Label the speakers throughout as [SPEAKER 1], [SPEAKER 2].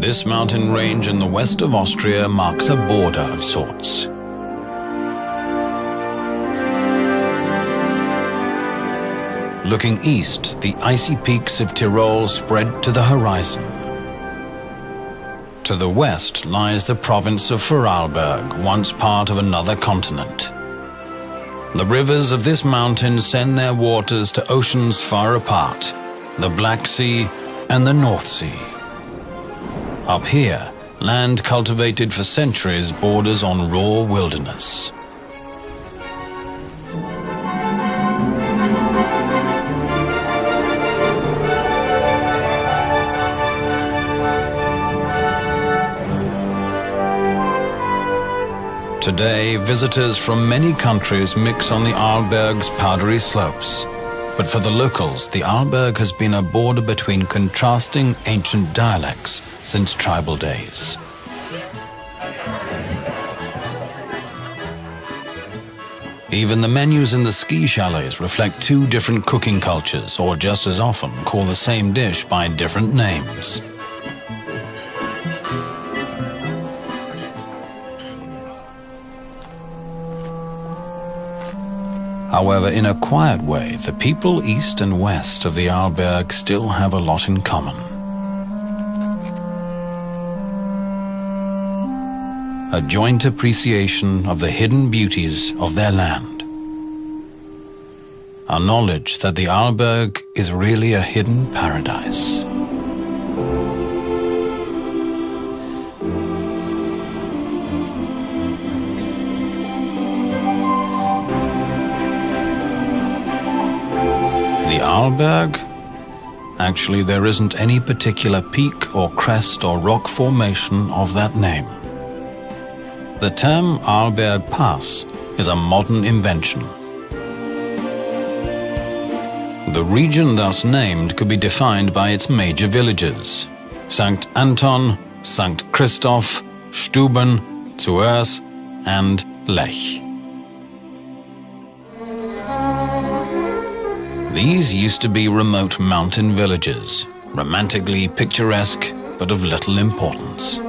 [SPEAKER 1] This mountain range in the west of Austria marks a border of sorts. Looking east, the icy peaks of Tyrol spread to the horizon. To the west lies the province of Arlberg, once part of another continent. The rivers of this mountain send their waters to oceans far apart, the Black Sea and the North Sea. Up here, land cultivated for centuries borders on raw wilderness. Today, visitors from many countries mix on the Arlberg's powdery slopes. But for the locals, the Arlberg has been a border between contrasting ancient dialects since tribal days. Even the menus in the ski chalets reflect two different cooking cultures, or just as often call the same dish by different names. However, in a quiet way, the people east and west of the Arlberg still have a lot in common. A joint appreciation of the hidden beauties of their land. A knowledge that the Arlberg is really a hidden paradise. The Arlberg? Actually, there isn't any particular peak or crest or rock formation of that name. The term Arlberg Pass is a modern invention. The region thus named could be defined by its major villages: St. Anton, St. Christoph, Stuben, Zuers, and Lech. These used to be remote mountain villages, romantically picturesque but of little importance.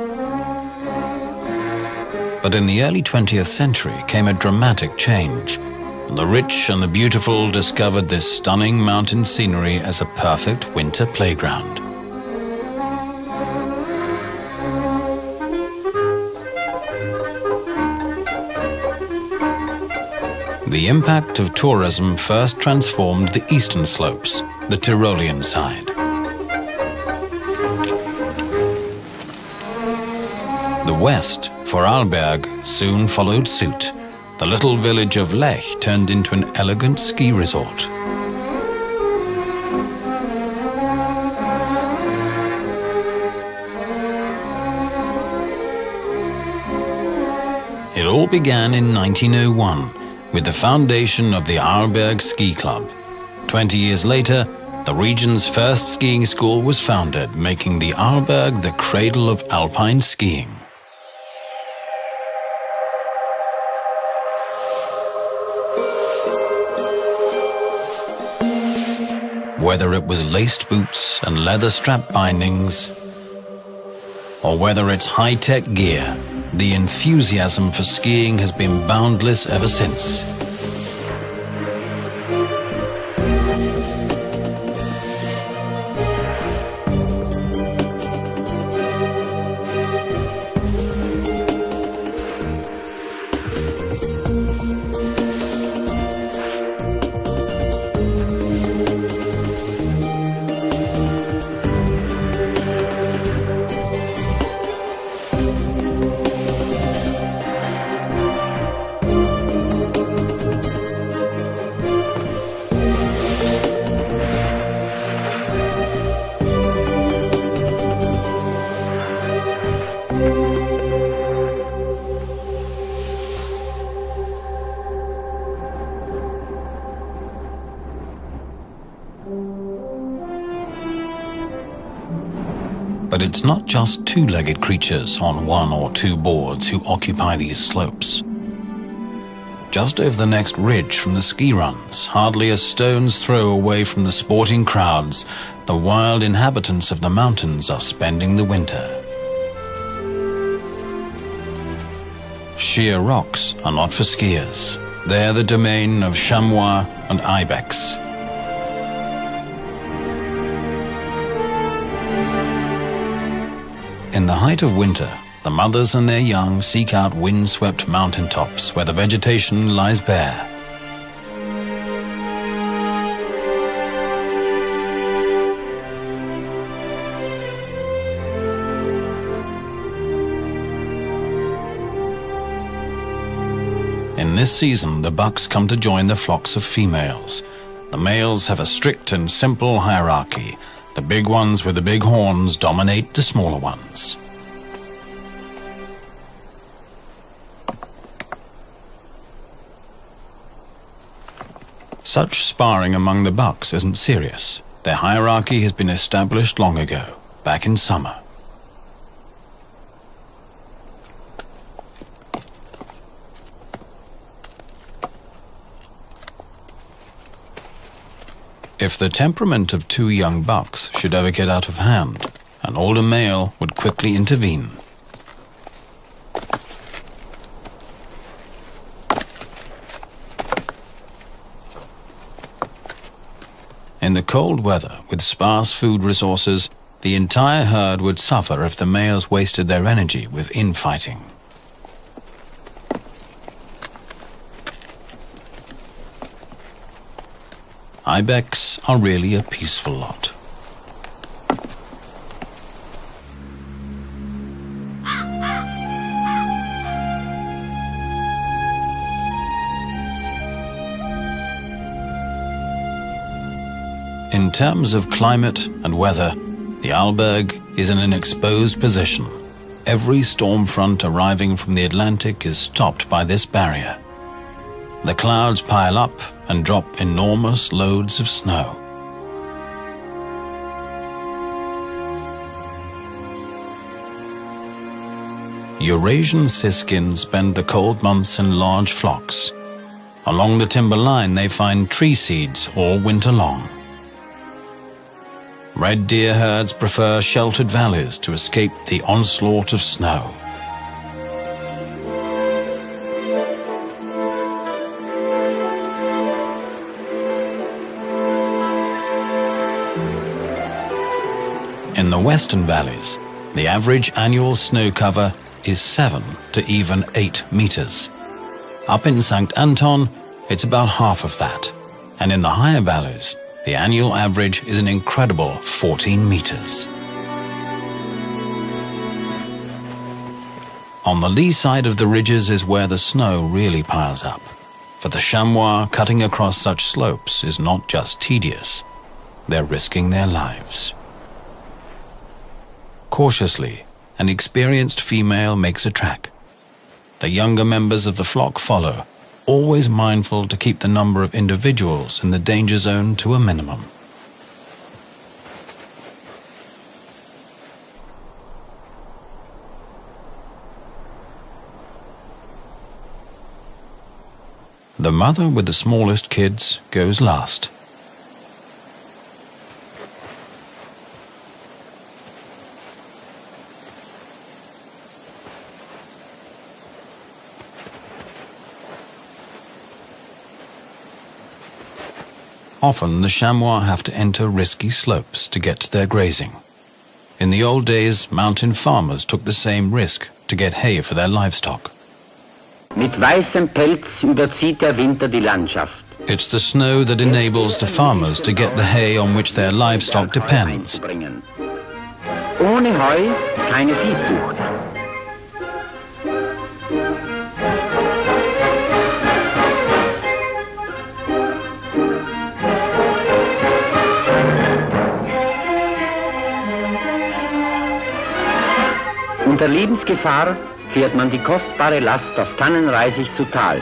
[SPEAKER 1] But in the early 20th century came a dramatic change. The rich and the beautiful discovered this stunning mountain scenery as a perfect winter playground. The impact of tourism first transformed the eastern slopes, the Tyrolean side. The west, for Arlberg, soon followed suit. The little village of Lech turned into an elegant ski resort. It all began in 1901 with the foundation of the Arlberg Ski Club. 20 years later, the region's first skiing school was founded, making the Arlberg the cradle of alpine skiing. Whether it was laced boots and leather strap bindings, or whether it's high-tech gear, the enthusiasm for skiing has been boundless ever since. But it's not just two-legged creatures on one or two boards who occupy these slopes. Just over the next ridge from the ski runs, hardly a stone's throw away from the sporting crowds, the wild inhabitants of the mountains are spending the winter. Sheer rocks are not for skiers. They're the domain of chamois and ibex. In the height of winter, the mothers and their young seek out wind-swept mountaintops where the vegetation lies bare. In this season, the bucks come to join the flocks of females. The males have a strict and simple hierarchy. The big ones with the big horns dominate the smaller ones. Such sparring among the bucks isn't serious. Their hierarchy has been established long ago, back in summer. If the temperament of two young bucks should ever get out of hand, an older male would quickly intervene. In the cold weather, with sparse food resources, the entire herd would suffer if the males wasted their energy with infighting. Ibex are really a peaceful lot. In terms of climate and weather, the Arlberg is in an exposed position. Every storm front arriving from the Atlantic is stopped by this barrier. The clouds pile up and drop enormous loads of snow. Eurasian siskins spend the cold months in large flocks. Along the timber line they find tree seeds all winter long. Red deer herds prefer sheltered valleys to escape the onslaught of snow. In the western valleys, the average annual snow cover is 7 to even 8 meters. Up in St. Anton, it's about half of that. And in the higher valleys, the annual average is an incredible 14 meters. On the lee side of the ridges is where the snow really piles up. For the chamois, cutting across such slopes is not just tedious, they're risking their lives. Cautiously, an experienced female makes a track. The younger members of the flock follow, always mindful to keep the number of individuals in the danger zone to a minimum. The mother with the smallest kids goes last. Often the chamois have to enter risky slopes to get to their grazing. In the old days, mountain farmers took the same risk to get hay for their livestock.
[SPEAKER 2] Mit weißem Pelz überzieht der Winter die Landschaft.
[SPEAKER 1] It's the snow that enables the farmers to get the hay on which their livestock depends.
[SPEAKER 2] Ohne Heu keine Viehzucht. Unter Lebensgefahr fährt man die kostbare Last auf Tannenreisig zu Tal.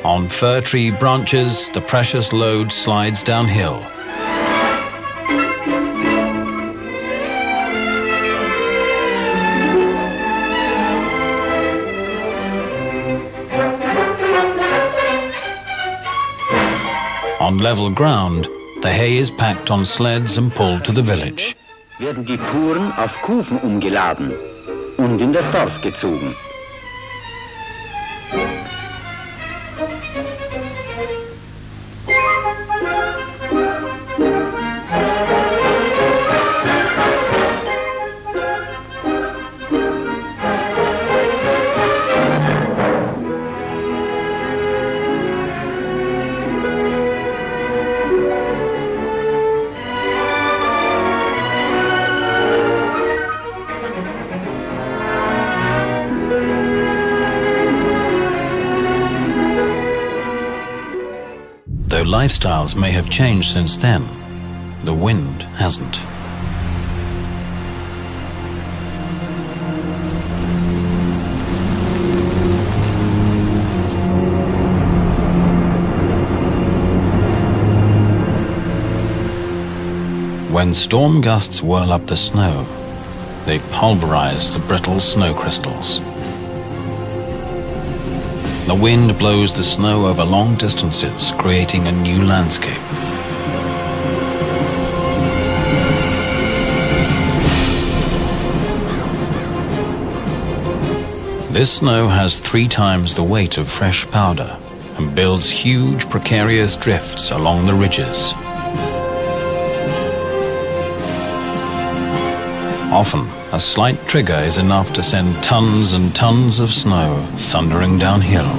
[SPEAKER 1] On fir tree branches, the precious load slides downhill. On level ground, the hay is packed on sleds and pulled to the village.
[SPEAKER 2] Werden die Puren auf Kufen umgeladen. und in das Dorf gezogen.
[SPEAKER 1] Though lifestyles may have changed since then, the wind hasn't. When storm gusts whirl up the snow, they pulverize the brittle snow crystals. The wind blows the snow over long distances, creating a new landscape. This snow has 3 times the weight of fresh powder and builds huge precarious drifts along the ridges. Often, a slight trigger is enough to send tons and tons of snow thundering downhill.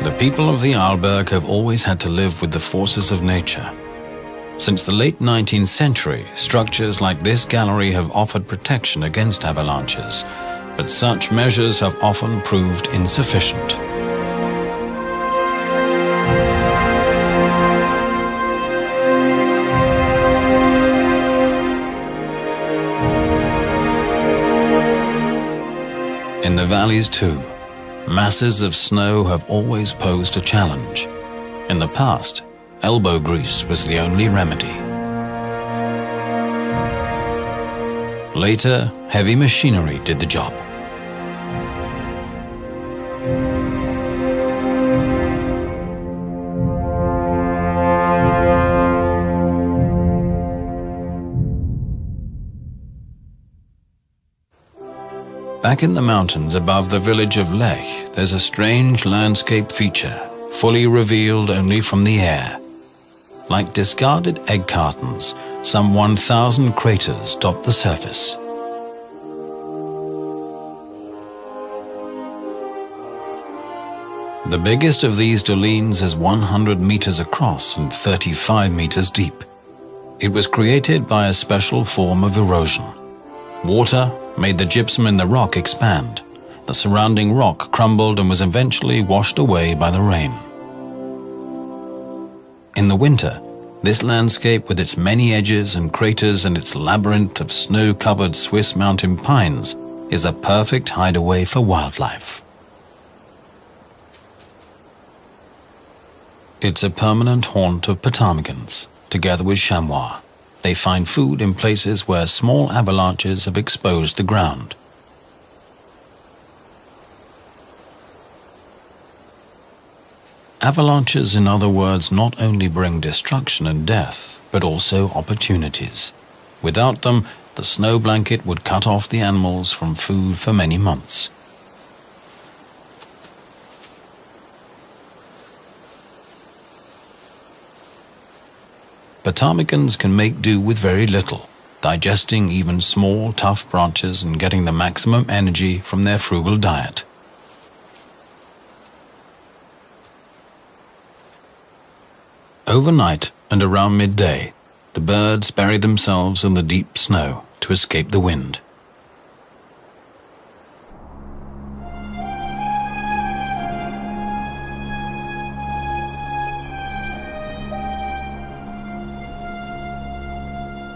[SPEAKER 1] The people of the Arlberg have always had to live with the forces of nature. Since the late 19th century, structures like this gallery have offered protection against avalanches, but such measures have often proved insufficient. In the valleys too, masses of snow have always posed a challenge. In the past, elbow grease was the only remedy. Later, heavy machinery did the job. Back in the mountains above the village of Lech, there's a strange landscape feature, fully revealed only from the air. Like discarded egg cartons, some 1,000 craters dot the surface. The biggest of these dolines is 100 meters across and 35 meters deep. It was created by a special form of erosion. Water made the gypsum in the rock expand. The surrounding rock crumbled and was eventually washed away by the rain. In the winter, this landscape with its many edges and craters and its labyrinth of snow-covered Swiss mountain pines is a perfect hideaway for wildlife. It's a permanent haunt of ptarmigans, together with chamois. They find food in places where small avalanches have exposed the ground. Avalanches, in other words, not only bring destruction and death, but also opportunities. Without them, the snow blanket would cut off the animals from food for many months. Ptarmigans can make do with very little, digesting even small, tough branches and getting the maximum energy from their frugal diet. Overnight and around midday, The birds bury themselves in the deep snow to escape the wind.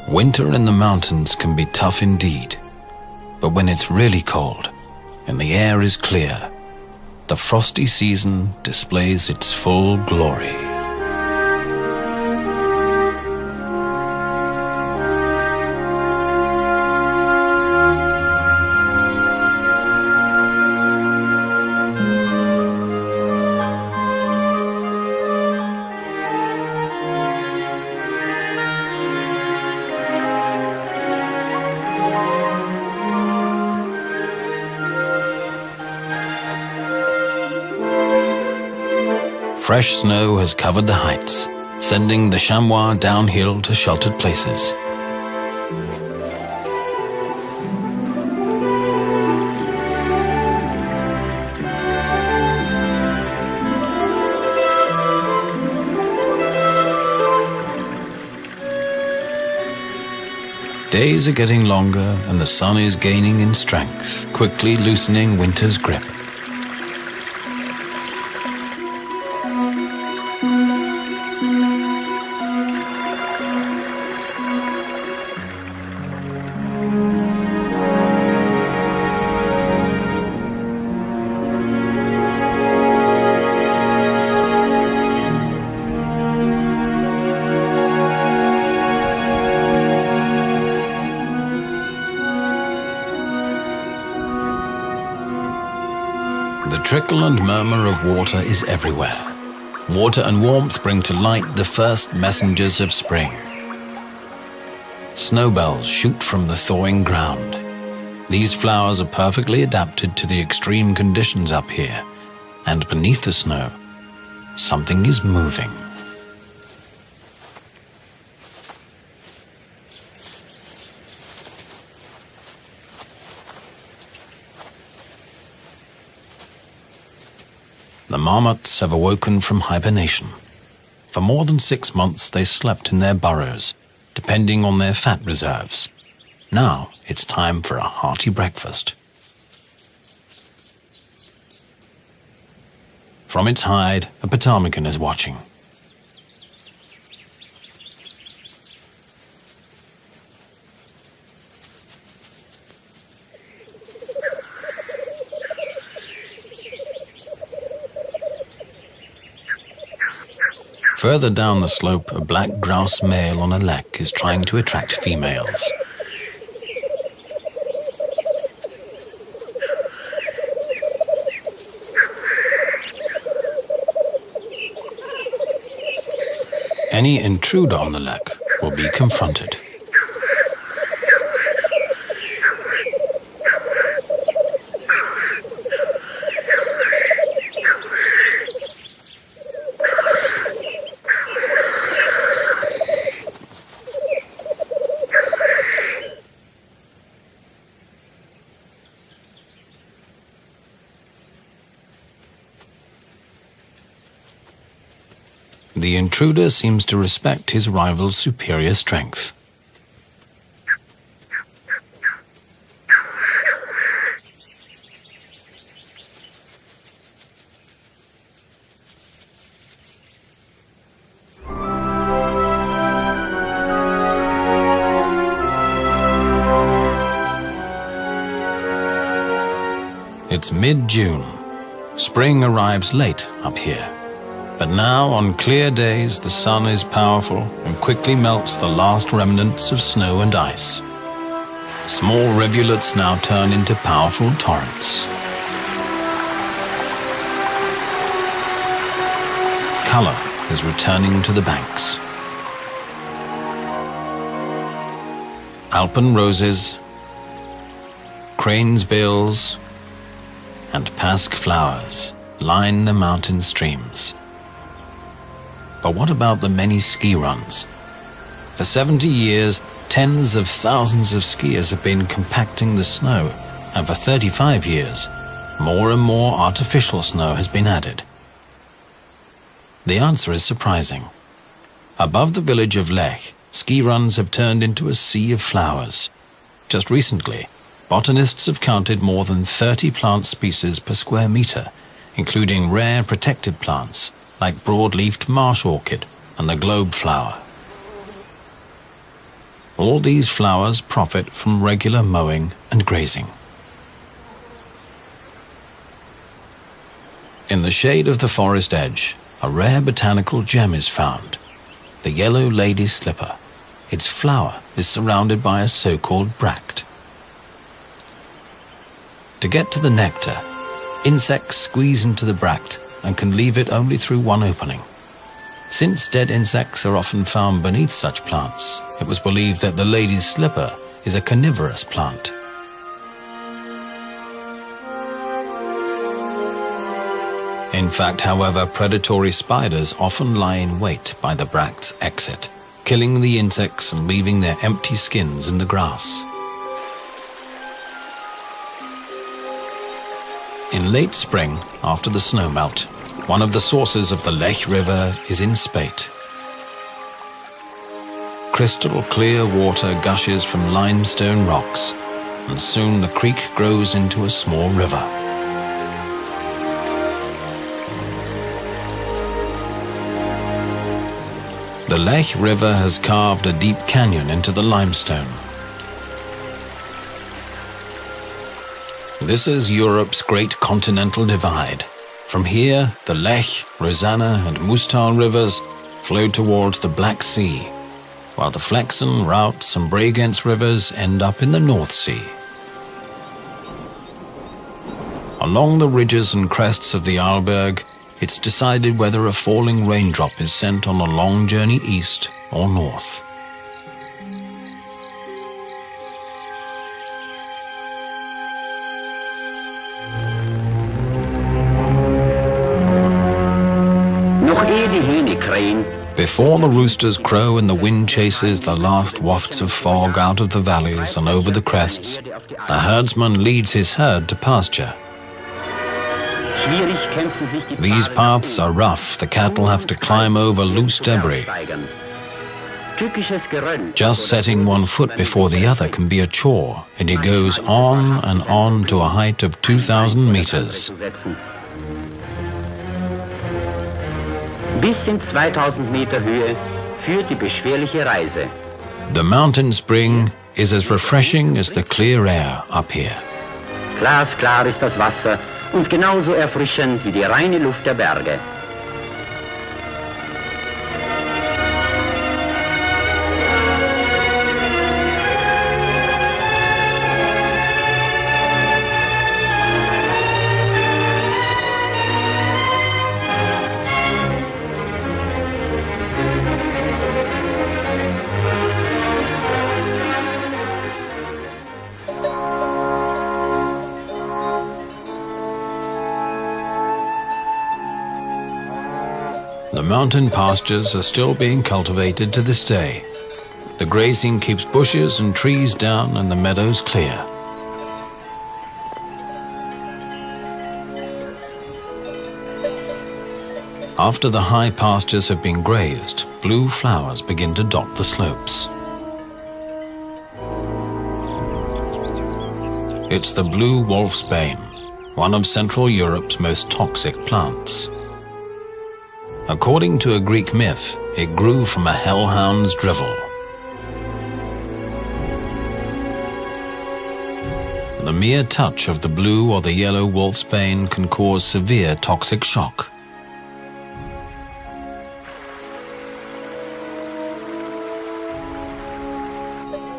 [SPEAKER 1] Winter in the mountains can be tough indeed, but when it's really cold and the air is clear, the frosty season displays its full glory. Fresh snow has covered the heights, sending the chamois downhill to sheltered places. Days are getting longer and the sun is gaining in strength, quickly loosening winter's grip. The trickle and murmur of water is everywhere. Water and warmth bring to light the first messengers of spring. Snowbells shoot from the thawing ground. These flowers are perfectly adapted to the extreme conditions up here, and beneath the snow, something is moving. The marmots have awoken from hibernation. For more than 6 months they slept in their burrows, depending on their fat reserves. Now it's time for a hearty breakfast. From its hide, a ptarmigan is watching. Further down the slope, a black grouse male on a lek is trying to attract females. Any intruder on the lek will be confronted. The intruder seems to respect his rival's superior strength. It's mid-June. Spring arrives late up here. But now, on clear days, the sun is powerful and quickly melts the last remnants of snow and ice. Small rivulets now turn into powerful torrents. Color is returning to the banks. Alpen roses, crane's bills, and pasque flowers line the mountain streams. But what about the many ski runs? For 70 years, tens of thousands of skiers have been compacting the snow, and for 35 years, more and more artificial snow has been added. The answer is surprising. Above the village of Lech, ski runs have turned into a sea of flowers. Just recently, botanists have counted more than 30 plant species per square meter, including rare protected plants like broad-leafed marsh orchid and the globe flower. All these flowers profit from regular mowing and grazing. In the shade of the forest edge, a rare botanical gem is found, the yellow lady's slipper. Its flower is surrounded by a so-called bract. To get to the nectar, insects squeeze into the bract and can leave it only through one opening. Since dead insects are often found beneath such plants, it was believed that the lady's slipper is a carnivorous plant. In fact, however, predatory spiders often lie in wait by the bract's exit, killing the insects and leaving their empty skins in the grass. In late spring, after the snowmelt, one of the sources of the Lech River is in spate. Crystal clear water gushes from limestone rocks, and soon the creek grows into a small river. The Lech River has carved a deep canyon into the limestone. This is Europe's great continental divide. From here, the Lech, Rosanna and Mustal rivers flow towards the Black Sea, while the Flexen, Routes and Bregenz rivers end up in the North Sea. Along the ridges and crests of the Arlberg, it's decided whether a falling raindrop is sent on a long journey east or north. Before the roosters crow and the wind chases the last wafts of fog out of the valleys and over the crests, the herdsman leads his herd to pasture. These paths are rough. The cattle have to climb over loose debris. Just setting one foot before the other can be a chore, and he goes on and on to a height of 2,000 meters.
[SPEAKER 2] Bis in 2000 Meter Höhe führt die beschwerliche Reise.
[SPEAKER 1] The mountain spring is as refreshing as the clear air up here.
[SPEAKER 2] Glasklar ist das Wasser und genauso erfrischend wie die reine Luft der Berge.
[SPEAKER 1] The mountain pastures are still being cultivated to this day. The grazing keeps bushes and trees down and the meadows clear. After the high pastures have been grazed, blue flowers begin to dot the slopes. It's the blue wolfsbane, one of Central Europe's most toxic plants. According to a Greek myth, it grew from a hellhound's drivel. The mere touch of the blue or the yellow wolfsbane can cause severe toxic shock.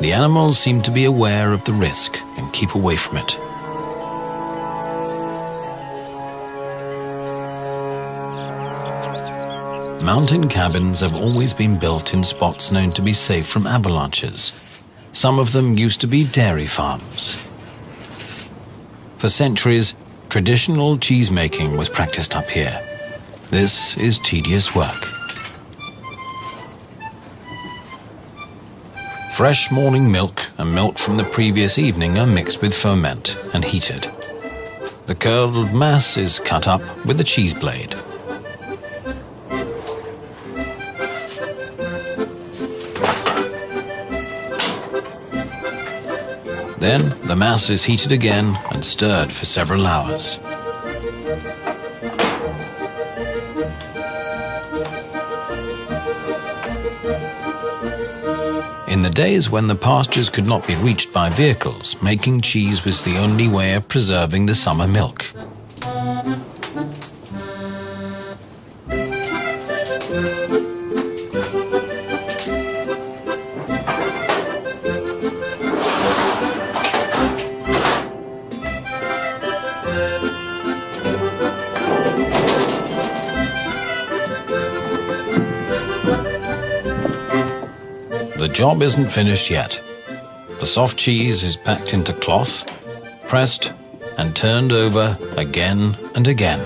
[SPEAKER 1] The animals seem to be aware of the risk and keep away from it. Mountain cabins have always been built in spots known to be safe from avalanches. Some of them used to be dairy farms. For centuries, traditional cheesemaking was practiced up here. This is tedious work. Fresh morning milk and milk from the previous evening are mixed with ferment and heated. The curdled mass is cut up with a cheese blade. Then the mass is heated again and stirred for several hours. In the days when the pastures could not be reached by vehicles, making cheese was the only way of preserving the summer milk. The job isn't finished yet. The soft cheese is packed into cloth, pressed, and turned over again and again.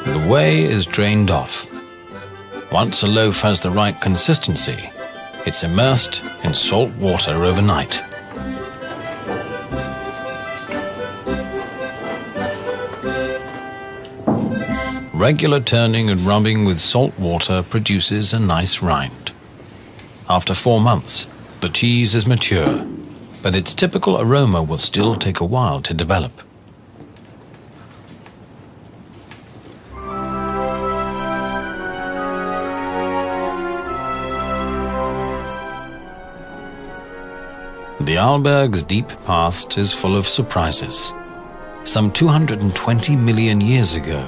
[SPEAKER 1] The whey is drained off. Once a loaf has the right consistency, it's immersed in salt water overnight. Regular turning and rubbing with salt water produces a nice rind. After 4 months, the cheese is mature, but its typical aroma will still take a while to develop. The Arlberg's deep past is full of surprises. Some 220 million years ago,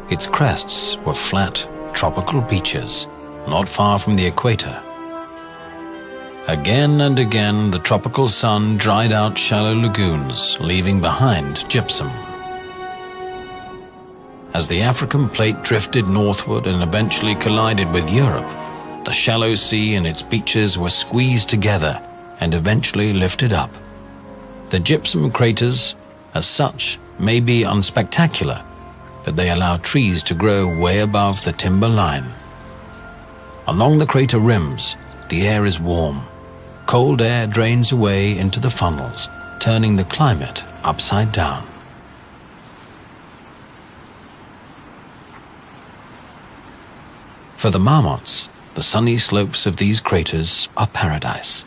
[SPEAKER 1] its crests were flat, tropical beaches, not far from the equator. Again and again, the tropical sun dried out shallow lagoons, leaving behind gypsum. As the African plate drifted northward and eventually collided with Europe, the shallow sea and its beaches were squeezed together and eventually lifted up. The gypsum craters, as such, may be unspectacular, but they allow trees to grow way above the timber line. Along the crater rims, the air is warm. Cold air drains away into the funnels, turning the climate upside down. For the marmots, the sunny slopes of these craters are paradise.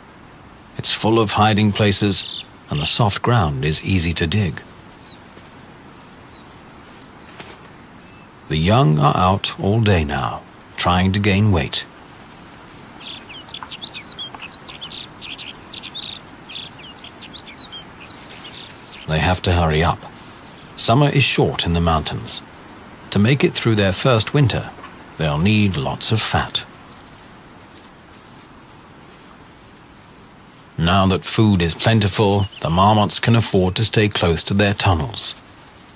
[SPEAKER 1] It's full of hiding places, and the soft ground is easy to dig. The young are out all day now, trying to gain weight. They have to hurry up. Summer is short in the mountains. To make it through their first winter, they'll need lots of fat. Now that food is plentiful, the marmots can afford to stay close to their tunnels,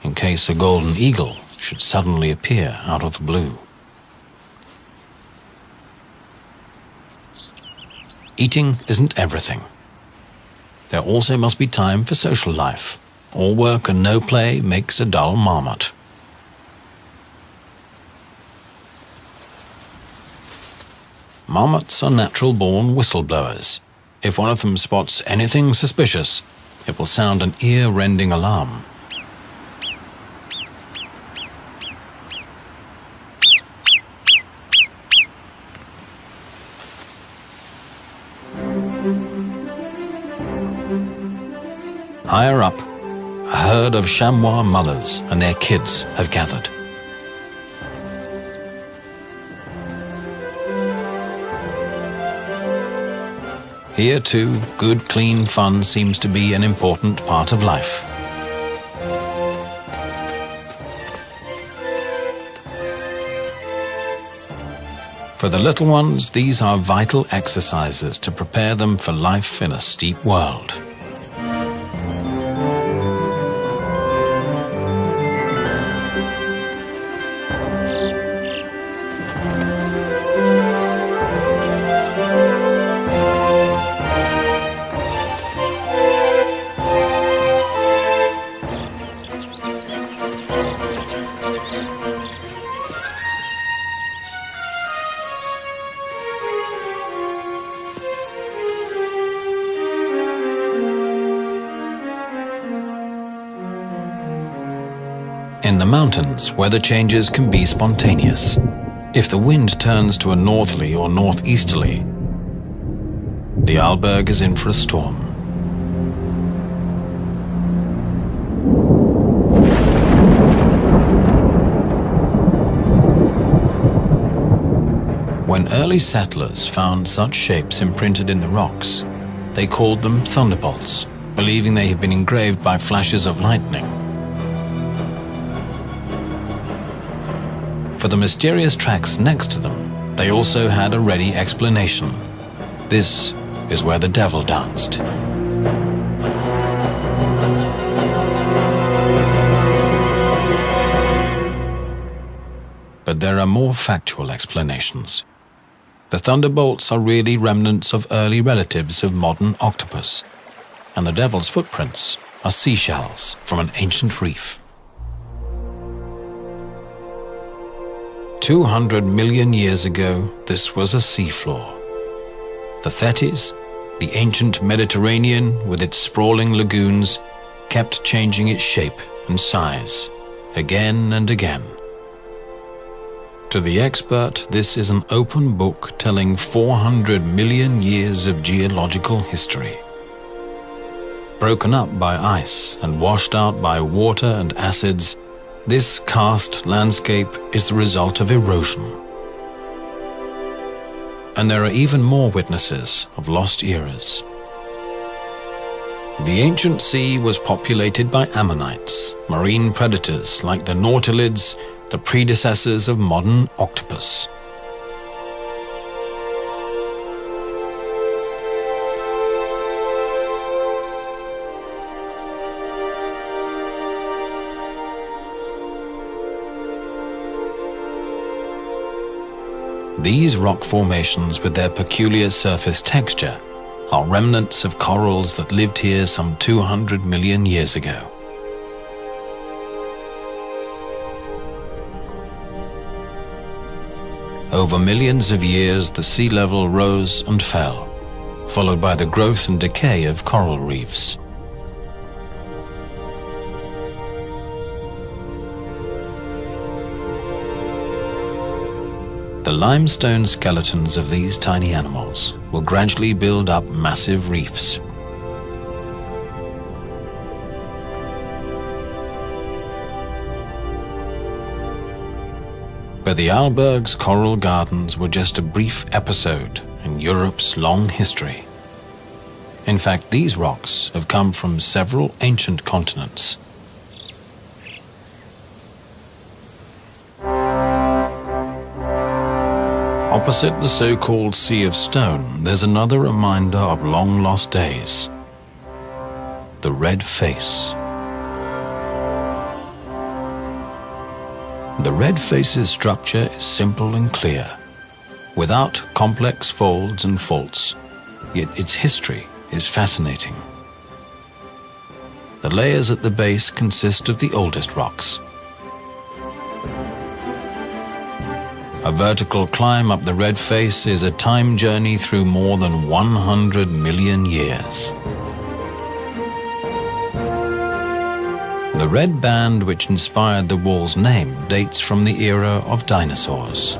[SPEAKER 1] in case a golden eagle should suddenly appear out of the blue. Eating isn't everything. There also must be time for social life. All work and no play makes a dull marmot. Marmots are natural-born whistleblowers. If one of them spots anything suspicious, it will sound an ear-rending alarm. Higher up, a herd of chamois mothers and their kids have gathered. Here too, good, clean fun seems to be an important part of life. For the little ones, these are vital exercises to prepare them for life in a steep world. In the mountains, weather changes can be spontaneous. If the wind turns to a northerly or northeasterly, the Arlberg is in for a storm. When early settlers found such shapes imprinted in the rocks, they called them thunderbolts, believing they had been engraved by flashes of lightning. For the mysterious tracks next to them, they also had a ready explanation. This is where the devil danced. But there are more factual explanations. The thunderbolts are really remnants of early relatives of modern octopus, and the devil's footprints are seashells from an ancient reef. 200 million years ago, this was a seafloor. The Thetis, the ancient Mediterranean with its sprawling lagoons, kept changing its shape and size, again and again. To the expert, this is an open book telling 400 million years of geological history. Broken up by ice and washed out by water and acids, this karst landscape is the result of erosion. And there are even more witnesses of lost eras. The ancient sea was populated by ammonites, marine predators like the nautilids, the predecessors of modern octopus. These rock formations with their peculiar surface texture are remnants of corals that lived here some 200 million years ago. Over millions of years, the sea level rose and fell, followed by the growth and decay of coral reefs. The limestone skeletons of these tiny animals will gradually build up massive reefs. But the Arlberg's coral gardens were just a brief episode in Europe's long history. In fact, these rocks have come from several ancient continents. Opposite the so-called Sea of Stone, there's another reminder of long-lost days. The red face. The red face's structure is simple and clear, without complex folds and faults, yet its history is fascinating. The layers at the base consist of the oldest rocks. A vertical climb up the red face is a time journey through more than 100 million years. The red band which inspired the wall's name dates from the era of dinosaurs.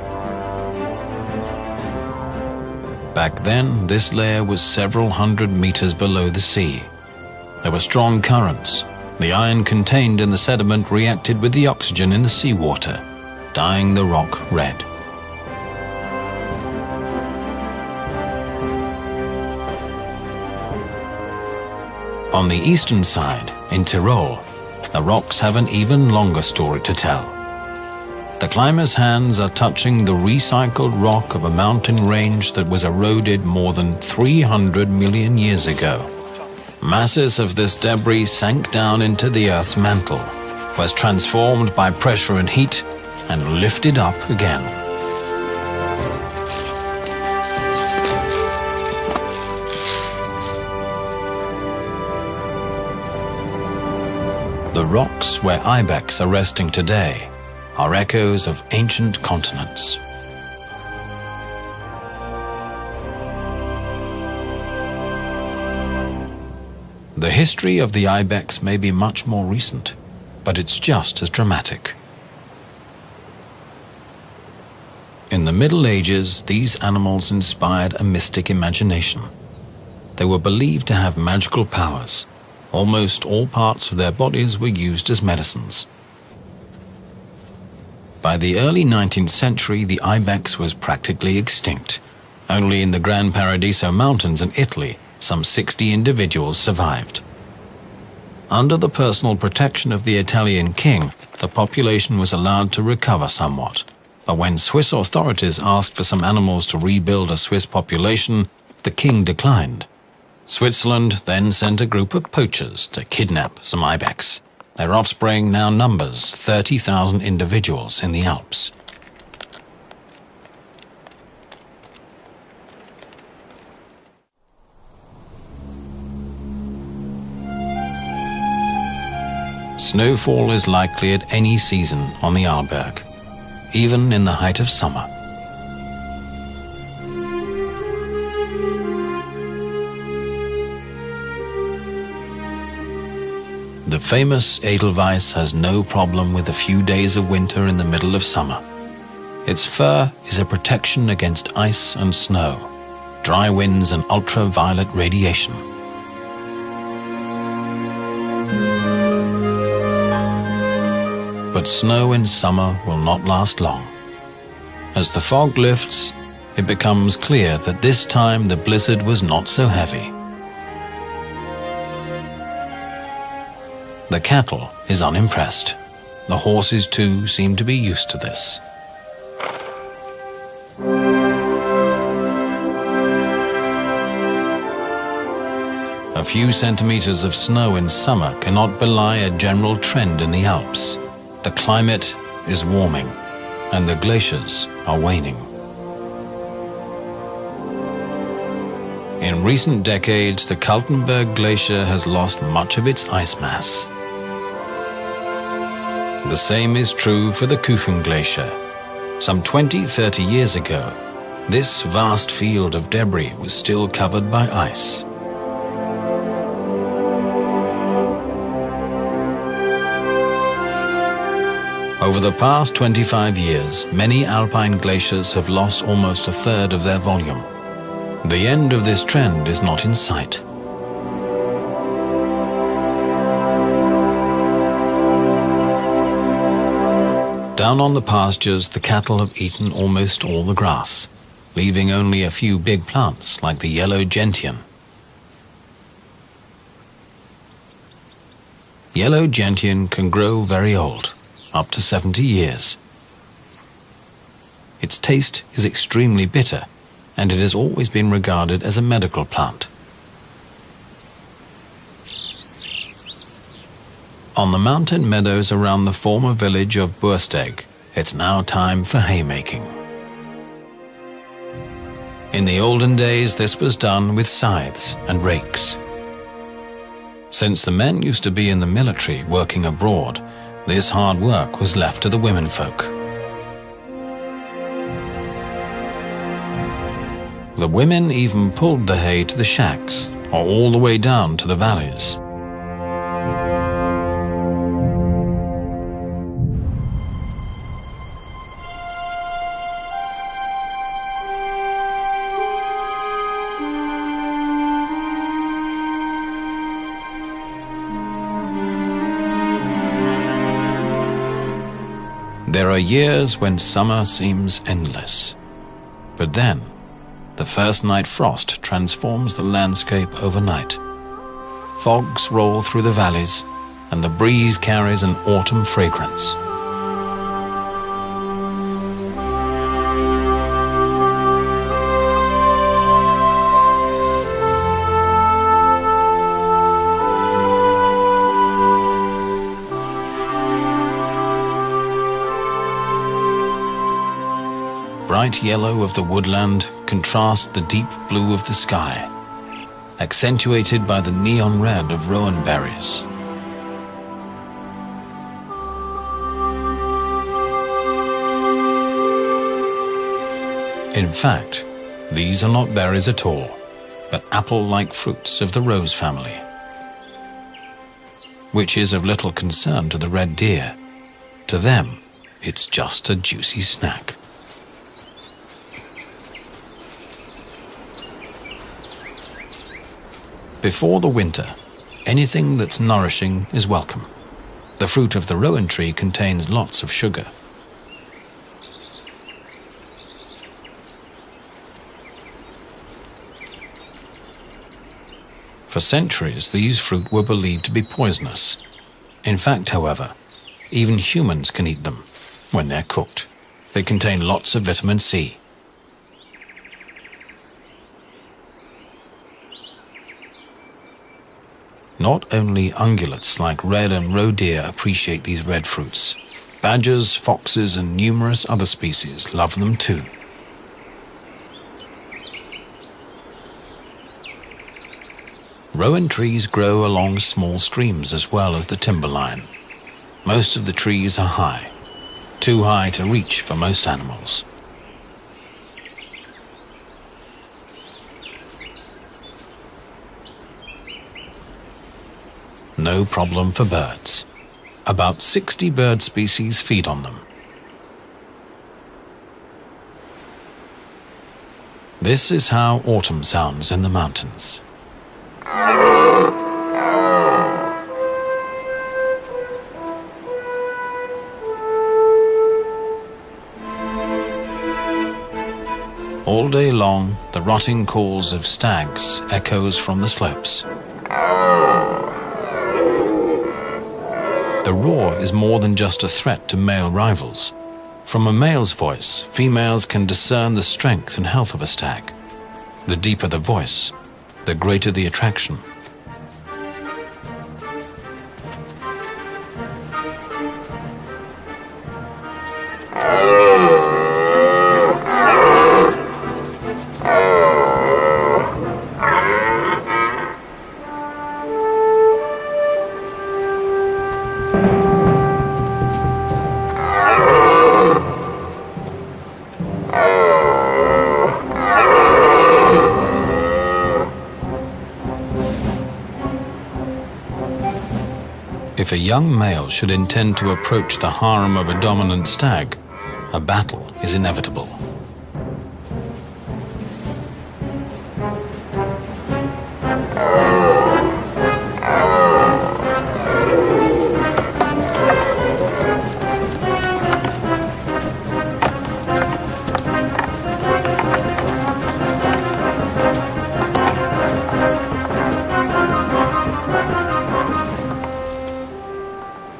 [SPEAKER 1] Back then, this layer was several hundred meters below the sea. There were strong currents. The iron contained in the sediment reacted with the oxygen in the seawater, dyeing the rock red. On the eastern side, in Tyrol, the rocks have an even longer story to tell. The climber's hands are touching the recycled rock of a mountain range that was eroded more than 300 million years ago. Masses of this debris sank down into the Earth's mantle, was transformed by pressure and heat, and lifted up again. The rocks where ibex are resting today are echoes of ancient continents. The history of the ibex may be much more recent. but it's just as dramatic. In the Middle Ages, these animals inspired a mystic imagination. They were believed to have magical powers. Almost all parts of their bodies were used as medicines. By the early 19th century, the ibex was practically extinct. Only in the Gran Paradiso Mountains in Italy, some 60 individuals survived. Under the personal protection of the Italian king, the population was allowed to recover somewhat. But when Swiss authorities asked for some animals to rebuild a Swiss population, the king declined. Switzerland then sent a group of poachers to kidnap some ibex. Their offspring now numbers 30,000 individuals in the Alps. Snowfall is likely at any season on the Arlberg, even in the height of summer. The famous Edelweiss has no problem with a few days of winter in the middle of summer. Its fur is a protection against ice and snow, dry winds and ultraviolet radiation. But snow in summer will not last long. As the fog lifts, it becomes clear that this time the blizzard was not so heavy. The cattle is unimpressed. The horses too seem to be used to this. A few centimeters of snow in summer cannot belie a general trend in the Alps. The climate is warming, and the glaciers are waning. In recent decades, the Kaltenberg Glacier has lost much of its ice mass. The same is true for the Kuchen Glacier. Some 20-30 years ago, this vast field of debris was still covered by ice. Over the past 25 years, many alpine glaciers have lost almost a third of their volume. The end of this trend is not in sight. Down on the pastures, the cattle have eaten almost all the grass, leaving only a few big plants like the yellow gentian. Yellow gentian can grow very old, up to 70 years. Its taste is extremely bitter, and it has always been regarded as a medical plant. On the mountain meadows around the former village of Bursteg, it's now time for haymaking. In the olden days, this was done with scythes and rakes. Since the men used to be in the military working abroad, this hard work was left to the womenfolk. The women even pulled the hay to the shacks, or all the way down to the valleys. There are years when summer seems endless, but then the first night frost transforms the landscape overnight. Fogs roll through the valleys, and the breeze carries an autumn fragrance. Bright yellow of the woodland contrasts the deep blue of the sky, accentuated by the neon red of rowan berries. In fact, these are not berries at all, but apple-like fruits of the rose family. which is of little concern to the red deer. To them, it's just a juicy snack. Before the winter, anything that's nourishing is welcome. The fruit of the rowan tree contains lots of sugar. For centuries, these fruit were believed to be poisonous. In fact, however, even humans can eat them when they're cooked. They contain lots of vitamin C. Not only ungulates like red and roe deer appreciate these red fruits. Badgers, foxes, and numerous other species love them too. Rowan trees grow along small streams as well as the timberline. Most of the trees are high, too high to reach for most animals. No problem for birds. About 60 bird species feed on them. This is how autumn sounds in the mountains. All day long, the rotting calls of stags echoes from the slopes. The roar is more than just a threat to male rivals. From a male's voice, females can discern the strength and health of a stag. The deeper the voice, the greater the attraction. If a young male should intend to approach the harem of a dominant stag, a battle is inevitable.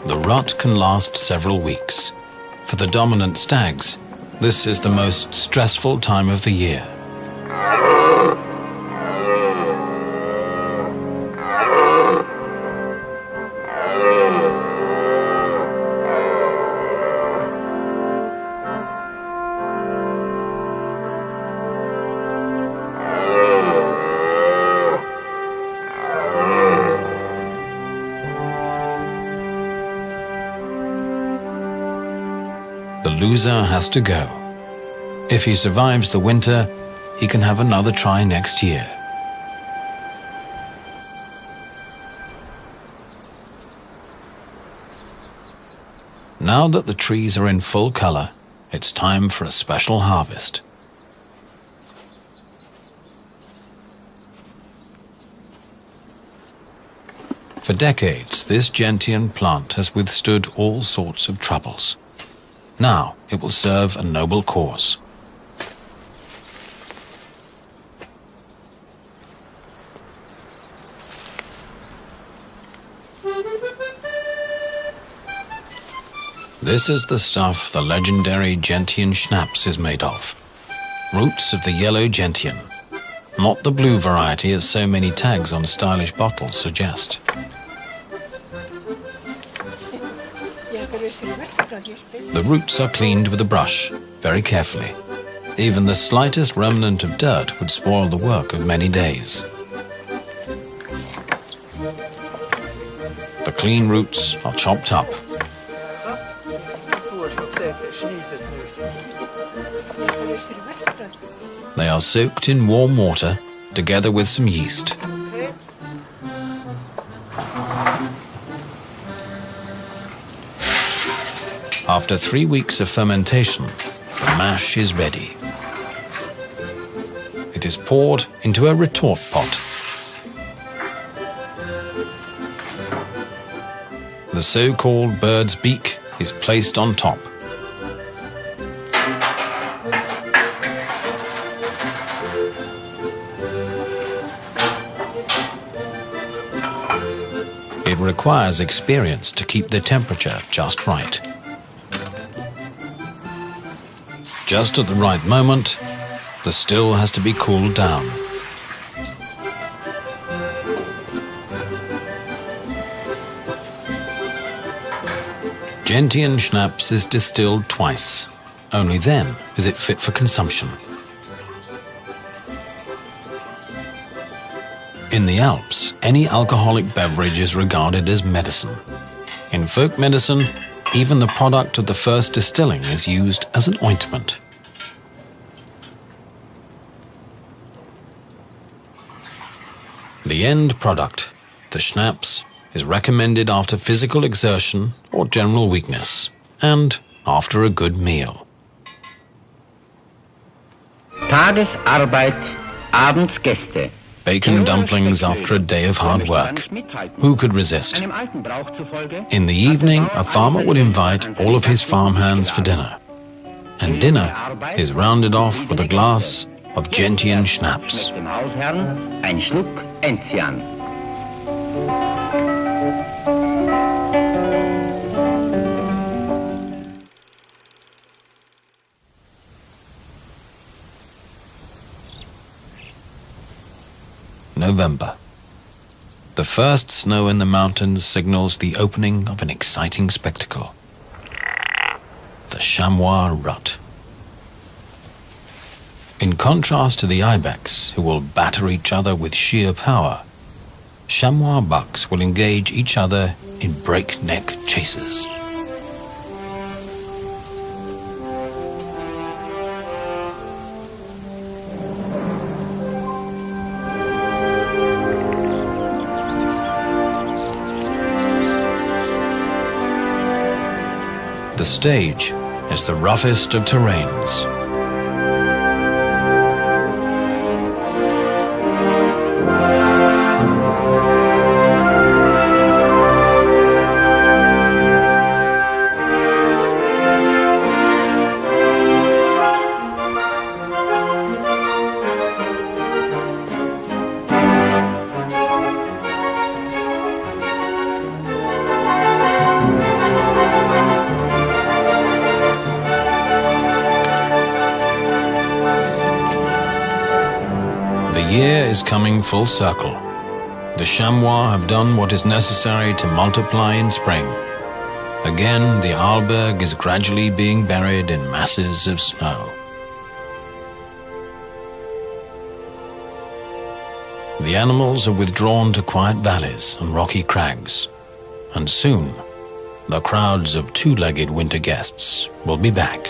[SPEAKER 1] The rut can last several weeks. For the dominant stags, this is the most stressful time of the year. The loser has to go. If he survives the winter, he can have another try next year. Now that the trees are in full color, it's time for a special harvest. For decades, this gentian plant has withstood all sorts of troubles. Now it will serve a noble cause. This is the stuff the legendary gentian schnapps is made of. Roots of the yellow gentian, not the blue variety as so many tags on stylish bottles suggest. The roots are cleaned with a brush, very carefully. Even the slightest remnant of dirt would spoil the work of many days. The clean roots are chopped up. They are soaked in warm water, together with some yeast. After 3 weeks of fermentation, the mash is ready. It is poured into a retort pot. The so-called bird's beak is placed on top. It requires experience to keep the temperature just right. Just at the right moment, the still has to be cooled down. Gentian schnapps is distilled twice. Only then is it fit for consumption. In the Alps, any alcoholic beverage is regarded as medicine. In folk medicine, even the product of the first distilling is used as an ointment. The end product, the schnapps, is recommended after physical exertion or general weakness, and after a good meal.
[SPEAKER 2] Tagesarbeit, abends Gäste.
[SPEAKER 1] Bacon dumplings after a day of hard work. Who could resist? In the evening, a farmer would invite all of his farmhands for dinner. And dinner is rounded off with a glass of Gentian schnapps.
[SPEAKER 2] Ein Schluck Enzian.
[SPEAKER 1] November. The first snow in the mountains signals the opening of an exciting spectacle. The chamois rut. In contrast to the ibex, who will batter each other with sheer power, chamois bucks will engage each other in breakneck chases. The stage is the roughest of terrains. The year is coming full circle. The chamois have done what is necessary to multiply in spring. Again, the Arlberg is gradually being buried in masses of snow. The animals are withdrawn to quiet valleys and rocky crags, and soon the crowds of two-legged winter guests will be back.